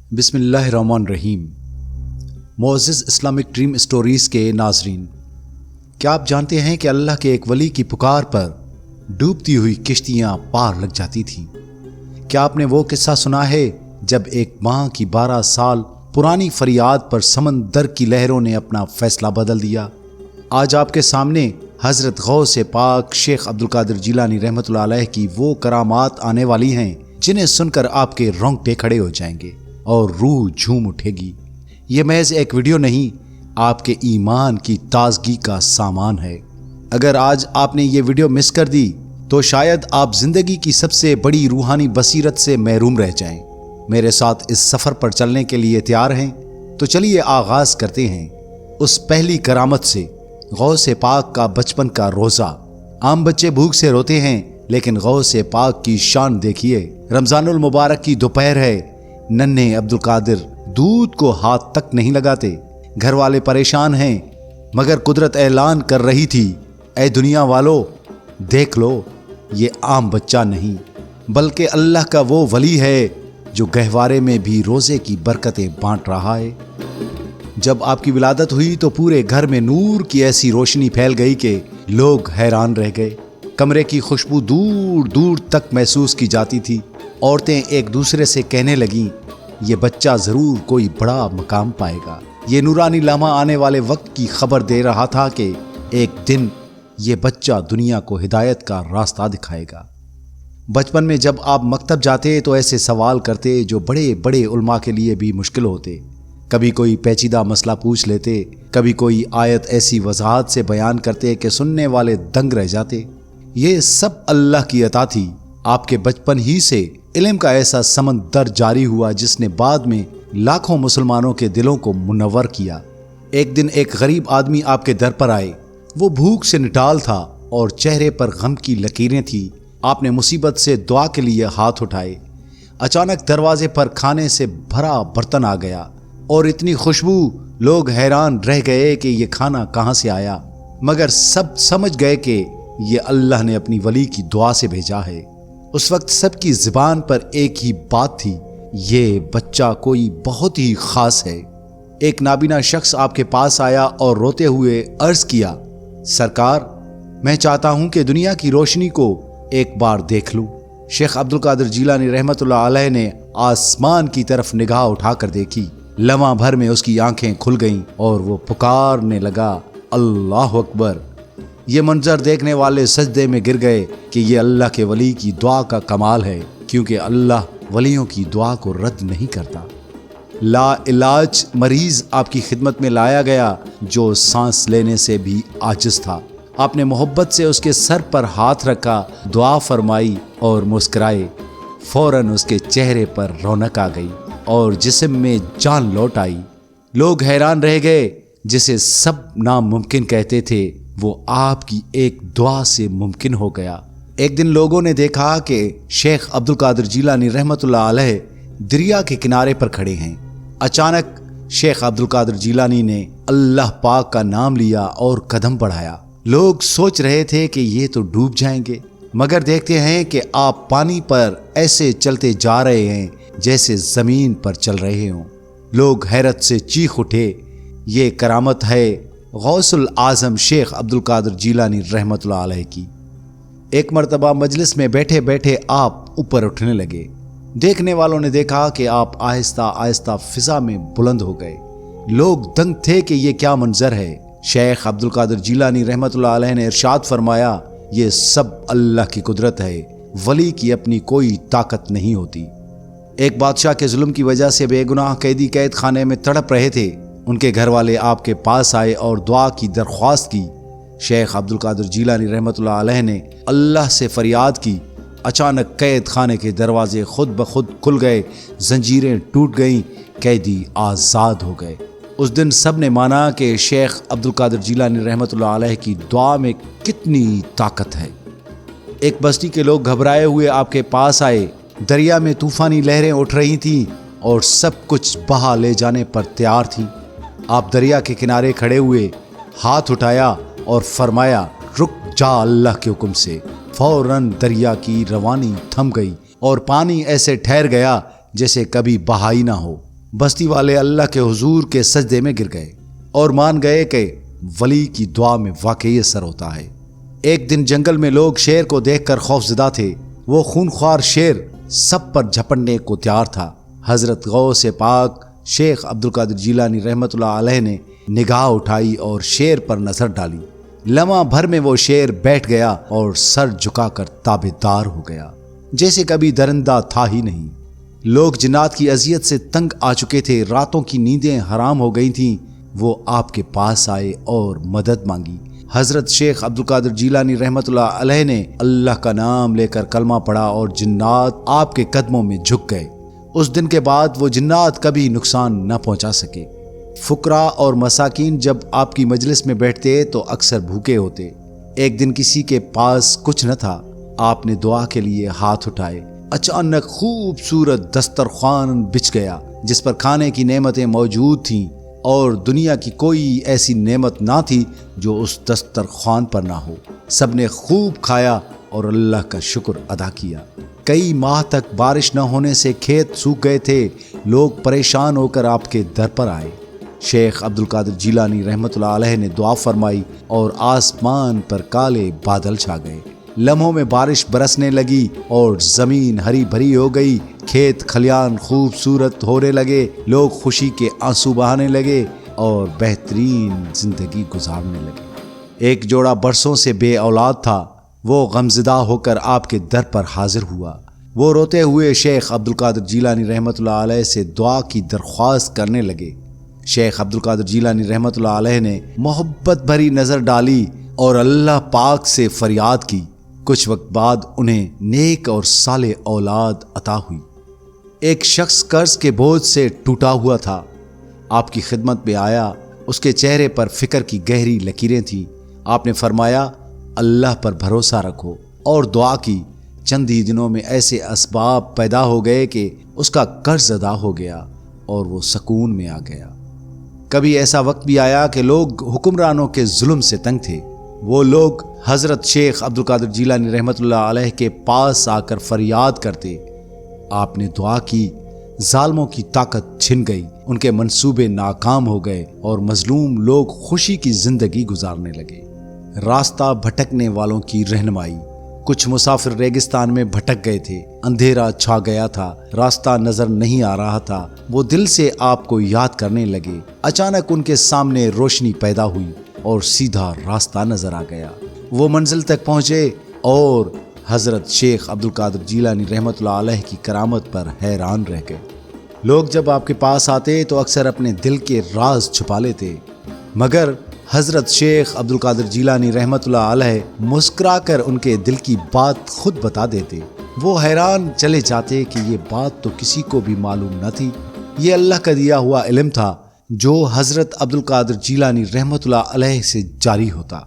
बिस्मिल्लाहिर्रहमानिर्रहीम। मोअज़्ज़िज़ Islamic dream stories के नाज़रीन, क्या आप जानते हैं कि अल्लाह के एक वली की पुकार पर डूबती हुई किश्तियाँ पार लग जाती थीं? क्या आपने वो किस्सा सुना है जब एक माँ की 12 साल पुरानी फरियाद पर समंदर की लहरों ने अपना फैसला बदल दिया? आज आपके सामने हज़रत गौस पाक शेख अब्दुल कादिर जिलानी रहमतुल्लाह अलैह की वो करामात आने वाली हैं जिन्हें सुनकर आपके रोंगटे खड़े हो जाएंगे और रूह झूम उठेगी। ये महज एक वीडियो नहीं, आपके ईमान की ताजगी का सामान है। अगर आज आपने ये वीडियो मिस कर दी तो शायद आप जिंदगी की सबसे बड़ी रूहानी बसीरत से महरूम रह जाएं। मेरे साथ इस सफर पर चलने के लिए तैयार हैं? तो चलिए आगाज करते हैं उस पहली करामत से। गौस पाक का बचपन का रोजा। आम बच्चे भूख से रोते हैं, लेकिन गौस पाक की शान देखिए। रमजानुल मुबारक की दोपहर है, नन्हे अब्दुल कादिर दूध को हाथ तक नहीं लगाते। घर वाले परेशान हैं, मगर कुदरत ऐलान कर रही थी, ऐ दुनिया वालों देख लो, ये आम बच्चा नहीं बल्कि अल्लाह का वो वली है जो गहवारे में भी रोजे की बरकतें बांट रहा है। जब आपकी विलादत हुई तो पूरे घर में नूर की ऐसी रोशनी फैल गई कि लोग हैरान रह गए। कमरे की खुशबू दूर दूर तक महसूस की जाती थी। औरतें एक दूसरे से कहने लगीं, ये बच्चा जरूर कोई बड़ा मकाम पाएगा। ये नूरानी लम्हा आने वाले वक्त की खबर दे रहा था कि एक दिन ये बच्चा दुनिया को हिदायत का रास्ता दिखाएगा। बचपन में जब आप मकतब जाते तो ऐसे सवाल करते जो बड़े बड़े उलमा के लिए भी मुश्किल होते। कभी कोई पेचीदा मसला पूछ लेते, कभी कोई आयत ऐसी वजाहत से बयान करते कि सुनने वाले दंग रह जाते। ये सब अल्लाह की अता थी। आपके बचपन ही से इल्म का ऐसा समंदर जारी हुआ जिसने बाद में लाखों मुसलमानों के दिलों को मुनव्वर किया। एक दिन एक गरीब आदमी आपके दर पर आए। वो भूख से निटाल था और चेहरे पर गम की लकीरें थी। आपने मुसीबत से दुआ के लिए हाथ उठाए। अचानक दरवाजे पर खाने से भरा बर्तन आ गया और इतनी खुशबू, लोग हैरान रह गए कि ये खाना कहाँ से आया, मगर सब समझ गए कि ये अल्लाह ने अपनी वली की दुआ से भेजा है। उस वक्त सबकी ज़ुबान पर एक ही बात थी, ये बच्चा कोई बहुत ही खास है। एक नाबीना शख्स आपके पास आया और रोते हुए अर्ज किया, सरकार, मैं चाहता हूं कि दुनिया की रोशनी को एक बार देख लूं। शेख अब्दुल कादिर जिलानी रहमतुल्लाह अलैह ने आसमान की तरफ निगाह उठाकर देखी। लम्हा भर में उसकी आंखें खुल गईं और वो पुकारने लगा, अल्लाह अकबर। ये मंजर देखने वाले सजदे में गिर गए कि ये अल्लाह के वली की दुआ का कमाल है, क्योंकि अल्लाह वलियों की दुआ को रद्द नहीं करता। ला इलाज मरीज आपकी खिदमत में लाया गया जो सांस लेने से भी आजिज था। आपने मोहब्बत से उसके सर पर हाथ रखा, दुआ फरमाई और मुस्कुराए। फौरन उसके चेहरे पर रौनक आ गई और जिस्म में जान लौट आई। लोग हैरान रह गए। जिसे सब नामुमकिन कहते थे वो आपकी एक दुआ से मुमकिन हो गया। एक दिन लोगों ने देखा कि शेख अब्दुल कादिर जिलानी रहमतुल्लाह अलैह दरिया के किनारे पर खड़े हैं। अचानक शेख अब्दुल कादिर जिलानी ने अल्लाह पाक का नाम लिया और कदम बढ़ाया। लोग सोच रहे थे कि ये तो डूब जाएंगे, मगर देखते हैं कि आप पानी पर ऐसे चलते जा रहे हैं जैसे जमीन पर चल रहे हों। लोग हैरत से चीख उठे। ये करामत है गौसुल आजम शेख अब्दुल कादिर जिलानी रहमतुल्लाह अलैह की। एक मर्तबा मजलिस में बैठे बैठे आप ऊपर उठने लगे। देखने वालों ने देखा कि आप आहिस्ता आहिस्ता फिजा में बुलंद हो गए। लोग दंग थे कि ये क्या मंजर है। शेख अब्दुल कादिर जिलानी रहमतुल्लाह अलैह ने इरशाद फरमाया, ये सब अल्लाह की कुदरत है, वली की अपनी कोई ताकत नहीं होती। एक बादशाह के जुल्म की वजह से बेगुनाह कैदी कैद खाने में तड़प रहे थे। उनके घर वाले आपके पास आए और दुआ की दरख्वास्त की। शेख अब्दुल कादिर जिलानी रहमतुल्लाह अलैह ने अल्लाह से फरियाद की। अचानक कैद खाने के दरवाजे खुद ब खुद खुल गए, जंजीरें टूट गईं, कैदी आज़ाद हो गए। उस दिन सब ने माना कि शेख अब्दुल कादिर जिलानी रहमतुल्लाह अलैह की दुआ में कितनी ताकत है। एक बस्ती के लोग घबराए हुए आपके पास आए। दरिया में तूफानी लहरें उठ रही थीं और सब कुछ बहा ले जाने पर तैयार थी। आप दरिया के किनारे खड़े हुए, हाथ उठाया और फरमाया, रुक जा अल्लाह के हुक्म से। फौरन दरिया की रवानी थम गई और पानी ऐसे ठहर गया जैसे कभी बहाई ना हो। بستی والے اللہ کے حضور کے سجدے میں گر گئے اور مان گئے کہ ولی کی دعا میں واقعی اثر ہوتا ہے۔ ایک دن جنگل میں لوگ شیر کو دیکھ کر خوفزدہ تھے۔ وہ خونخوار شیر سب پر جھپٹنے کو تیار تھا۔ حضرت غوث پاک شیخ عبدالقادر جیلانی رحمۃ اللہ علیہ نے نگاہ اٹھائی اور شیر پر نظر ڈالی۔ لمحہ بھر میں وہ شیر بیٹھ گیا اور سر جھکا کر تابعدار ہو گیا، جیسے کبھی درندہ تھا ہی نہیں۔ لوگ جنات کی اذیت سے تنگ آ چکے تھے، راتوں کی نیندیں حرام ہو گئی تھیں۔ وہ آپ کے پاس آئے اور مدد مانگی۔ حضرت شیخ عبدالقادر جیلانی رحمۃ اللہ علیہ نے اللہ کا نام لے کر کلمہ پڑھا اور جنات آپ کے قدموں میں جھک گئے۔ اس دن کے بعد وہ جنات کبھی نقصان نہ پہنچا سکے۔ فقراء اور مساکین جب آپ کی مجلس میں بیٹھتے تو اکثر بھوکے ہوتے۔ ایک دن کسی کے پاس کچھ نہ تھا، آپ نے دعا کے لیے ہاتھ اٹھائے۔ اچانک خوبصورت دسترخوان بچھ گیا جس پر کھانے کی نعمتیں موجود تھیں، اور دنیا کی کوئی ایسی نعمت نہ تھی جو اس دسترخوان پر نہ ہو۔ سب نے خوب کھایا اور اللہ کا شکر ادا کیا۔ کئی ماہ تک بارش نہ ہونے سے کھیت سوکھ گئے تھے۔ لوگ پریشان ہو کر آپ کے در پر آئے۔ شیخ عبدالقادر جیلانی رحمۃ اللہ علیہ نے دعا فرمائی اور آسمان پر کالے بادل چھا گئے۔ لمحوں میں بارش برسنے لگی اور زمین ہری بھری ہو گئی۔ کھیت کھلیان خوبصورت ہونے لگے، لوگ خوشی کے آنسو بہانے لگے اور بہترین زندگی گزارنے لگے۔ ایک جوڑا برسوں سے بے اولاد تھا، وہ غمزدہ ہو کر آپ کے در پر حاضر ہوا۔ وہ روتے ہوئے شیخ عبدالقادر جیلانی رحمۃ اللہ علیہ سے دعا کی درخواست کرنے لگے۔ شیخ عبدالقادر جیلانی رحمۃ اللہ علیہ نے محبت بھری نظر ڈالی اور اللہ پاک سے فریاد کی۔ کچھ وقت بعد انہیں نیک اور صالح اولاد عطا ہوئی۔ ایک شخص قرض کے بوجھ سے ٹوٹا ہوا تھا، آپ کی خدمت میں آیا۔ اس کے چہرے پر فکر کی گہری لکیریں تھیں۔ آپ نے فرمایا اللہ پر بھروسہ رکھو اور دعا کی۔ چند ہی دنوں میں ایسے اسباب پیدا ہو گئے کہ اس کا قرض ادا ہو گیا اور وہ سکون میں آ گیا۔ کبھی ایسا وقت بھی آیا کہ لوگ حکمرانوں کے ظلم سے تنگ تھے۔ وہ لوگ حضرت شیخ عبدالقادر جیلانی رحمۃ اللہ علیہ کے پاس آ کر فریاد کرتے۔ آپ نے دعا کی، ظالموں کی طاقت چھن گئی، ان کے منصوبے ناکام ہو گئے اور مظلوم لوگ خوشی کی زندگی گزارنے لگے۔ راستہ بھٹکنے والوں کی رہنمائی۔ کچھ مسافر ریگستان میں بھٹک گئے تھے، اندھیرا چھا گیا تھا، راستہ نظر نہیں آ رہا تھا۔ وہ دل سے آپ کو یاد کرنے لگے۔ اچانک ان کے سامنے روشنی پیدا ہوئی اور سیدھا راستہ نظر آ گیا۔ وہ منزل تک پہنچے اور حضرت شیخ عبدالقادر جیلانی رحمۃ اللہ علیہ کی کرامت پر حیران رہ گئے۔ لوگ جب آپ کے پاس آتے تو اکثر اپنے دل کے راز چھپا لیتے، مگر حضرت شیخ عبدالقادر جیلانی رحمۃ اللہ علیہ مسکرا کر ان کے دل کی بات خود بتا دیتے۔ وہ حیران چلے جاتے کہ یہ بات تو کسی کو بھی معلوم نہ تھی۔ یہ اللہ کا دیا ہوا علم تھا جو حضرت عبدالقادر جیلانی رحمۃ اللہ علیہ سے جاری ہوتا۔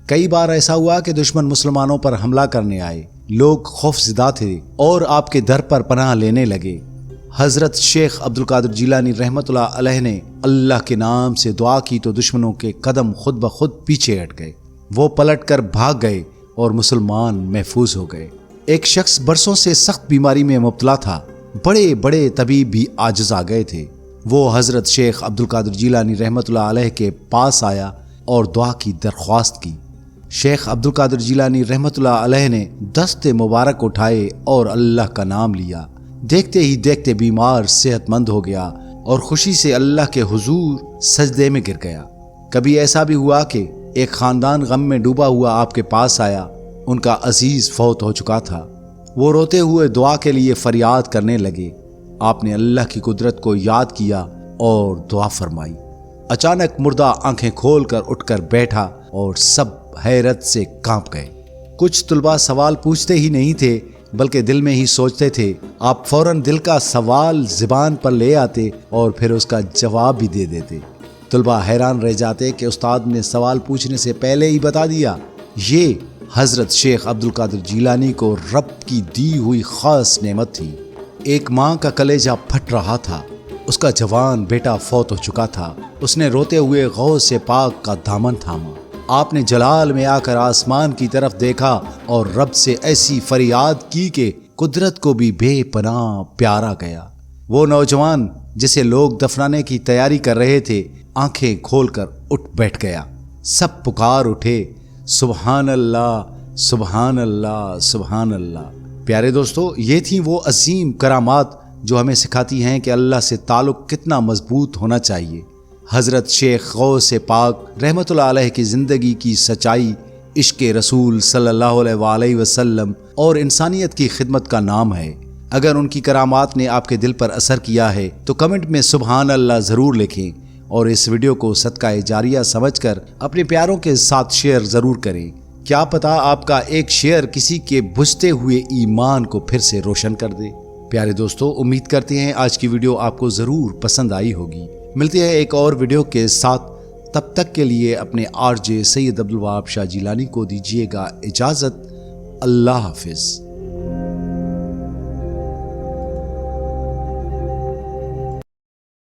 کئی بار ایسا ہوا کہ دشمن مسلمانوں پر حملہ کرنے آئے، لوگ خوفزدہ تھے اور آپ کے در پر پناہ لینے لگے۔ حضرت شیخ عبدالقادر جیلانی رحمۃ اللہ علیہ نے اللہ کے نام سے دعا کی تو دشمنوں کے قدم خود بخود پیچھے ہٹ گئے۔ وہ پلٹ کر بھاگ گئے اور مسلمان محفوظ ہو گئے۔ ایک شخص برسوں سے سخت بیماری میں مبتلا تھا، بڑے بڑے طبیب بھی عاجز آ گئے تھے۔ وہ حضرت شیخ عبدالقادر جیلانی رحمۃ اللہ علیہ کے پاس آیا اور دعا کی درخواست کی۔ شیخ عبدالقادر جیلانی رحمۃ اللہ علیہ نے دست مبارک اٹھائے اور اللہ کا نام لیا۔ دیکھتے ہی دیکھتے بیمار صحت مند ہو گیا اور خوشی سے اللہ کے حضور سجدے میں گر گیا۔ کبھی ایسا بھی ہوا کہ ایک خاندان غم میں ڈوبا ہوا آپ کے پاس آیا، ان کا عزیز فوت ہو چکا تھا۔ وہ روتے ہوئے دعا کے لیے فریاد کرنے لگے۔ آپ نے اللہ کی قدرت کو یاد کیا اور دعا فرمائی۔ اچانک مردہ آنکھیں کھول کر اٹھ کر بیٹھا اور سب حیرت سے کانپ گئے۔ کچھ طلباء سوال پوچھتے ہی نہیں تھے بلکہ دل میں ہی سوچتے تھے۔ آپ فوراً دل کا سوال زبان پر لے آتے اور پھر اس کا جواب بھی دے دیتے۔ طلباء حیران رہ جاتے کہ استاد نے سوال پوچھنے سے پہلے ہی بتا دیا۔ یہ حضرت شیخ عبدالقادر جیلانی کو رب کی دی ہوئی خاص نعمت تھی۔ ایک ماں کا کلیجہ پھٹ رہا تھا، اس کا جوان بیٹا فوت ہو چکا تھا۔ اس نے روتے ہوئے غوث پاک کا دامن تھاما۔ آپ نے جلال میں آ کر آسمان کی طرف دیکھا اور رب سے ایسی فریاد کی کہ قدرت کو بھی بے پناہ پیارا گیا۔ وہ نوجوان जिसे लोग दफनाने की तैयारी कर रहे थे आंखें खोलकर उठ बैठ गया। सब पुकार उठे, सुभान अल्लाह सुभान अल्लाह सुभान अल्लाह। प्यारे दोस्तों, ये थी वो अजीम करामात जो हमें सिखाती हैं कि अल्लाह से ताल्लुक़ कितना मजबूत होना चाहिए। हज़रत शेख गौस पाक रहमतुल्लाह अलैह की ज़िंदगी की सच्चाई इश्क़ रसूल सल्लल्लाहु अलैहि वसल्लम और इंसानियत की खिदमत का नाम है। अगर उनकी करामात ने आपके दिल पर असर किया है तो कमेंट में सुभान अल्लाह ज़रूर लिखें और इस वीडियो को सदका जारिया समझकर अपने प्यारों के साथ शेयर ज़रूर करें। क्या पता आपका एक शेयर किसी के बुझते हुए ईमान को फिर से रोशन कर दे। प्यारे दोस्तों, उम्मीद करते हैं आज की वीडियो आपको ज़रूर पसंद आई होगी। मिलते हैं एक और वीडियो के साथ, तब तक के लिए अपने आरजे सैयद अब्दुल वहाब शाह जिलानी को दीजिएगा इजाज़त। अल्लाह हाफिज़।